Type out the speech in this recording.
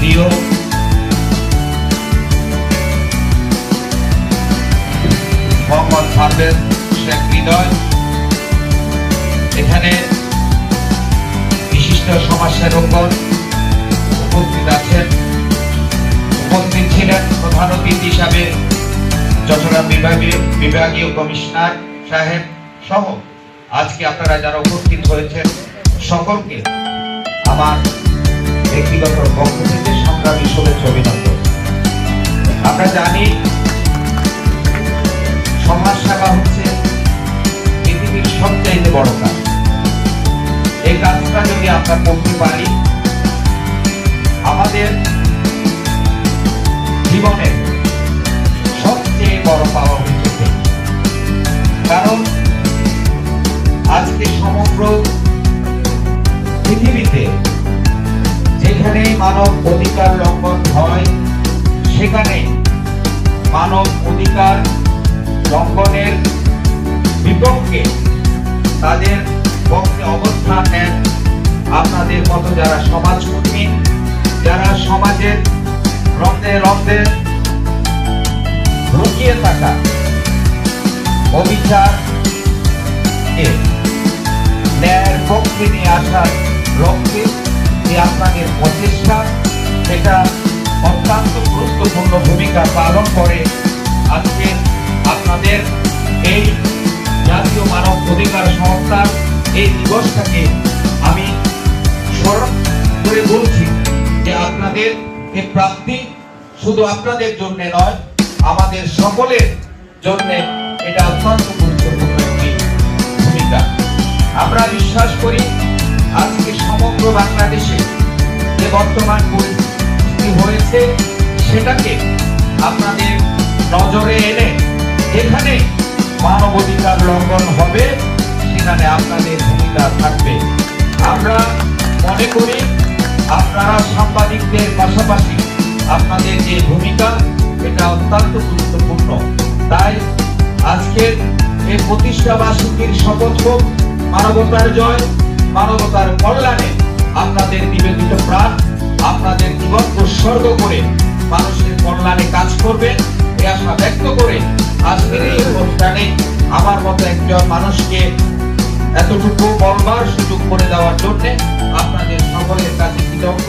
প্রিয় মোহাম্মদ পারভেজ শেখ হৃদয়, এখানে বিশিষ্ট সমাজসেবকগণ উপস্থিত আছেন। উপস্থিত ছিলেন প্রধান অতিথি হিসাবে চট্টগ্রাম বিভাগীয় কমিশনার সাহেব সহ আজকে আপনারা যারা উপস্থিত হয়েছেন সকলকে আমার ব্যক্তিগত পক্ষ থেকে সংগ্রামী শুভেচ্ছা অভিনন্দন। আমরা জানি সমাজ সেবা হচ্ছে পৃথিবীর সবচেয়ে বড় কাজ। এই কাজটা যদি আমরা করতে পারি আমাদের জীবনে সবচেয়ে বড় পাওয়া হচ্ছে। কারণ আজকে সমগ্র পৃথিবীতে যেখানে মানব অধিকার লঙ্ঘন হয় সেখানে মানব অধিকার লঙ্ঘনের বিপক্ষে তাদের পক্ষে অবস্থান নেন আপনাদের মতো যারা সমাজকর্মী, যারা সমাজের রন্ধে রন্ধে লুকিয়ে থাকা অবিচার ন্যায়ের পক্ষে নিয়ে আসার লক্ষ্যে যে আপনাদের প্রচেষ্টা, সেটা অত্যন্ত গুরুত্বপূর্ণ ভূমিকা পালন করে। আজকে আপনাদের এই জাতীয় মানব অধিকার সংস্থার এই দিবসটাকে আমি স্মরণ করে বলছি যে আপনাদের এই প্রাপ্তি শুধু আপনাদের জন্য নয়, আমাদের সকলের জন্য এটা অত্যন্ত গুরুত্বপূর্ণ একটি ভূমিকা। আমরা বিশ্বাস করি আজকে সমগ্র বাংলাদেশে যে বর্তমান পরিস্থিতি হয়েছে সেটাকে আপনাদের নজরে এনে যেখানে মানবাধিকার লঙ্ঘন হবে সেখানে আপনাদের ভূমিকা থাকবে। আমরা মনে করি আপনারা সাংবাদিকদের পাশাপাশি আপনাদের যে ভূমিকা এটা অত্যন্ত গুরুত্বপূর্ণ। তাই আজকের এই প্রতিষ্ঠা বার্ষিকীর শপথ হোক মানবতার জয়, মানবতার কল্যাণে আপনাদের নিবেদিত প্রাণ, আপনাদের জীবন উৎসর্গ করে মানুষের কল্যাণে কাজ করবেন এই আশা ব্যক্ত করে আজকের এই অনুষ্ঠানে আমার মতো একজন মানুষকে এতটুকু বলবার সুযোগ করে দেওয়ার জন্য আপনাদের সকলের কাছে কৃতজ্ঞ।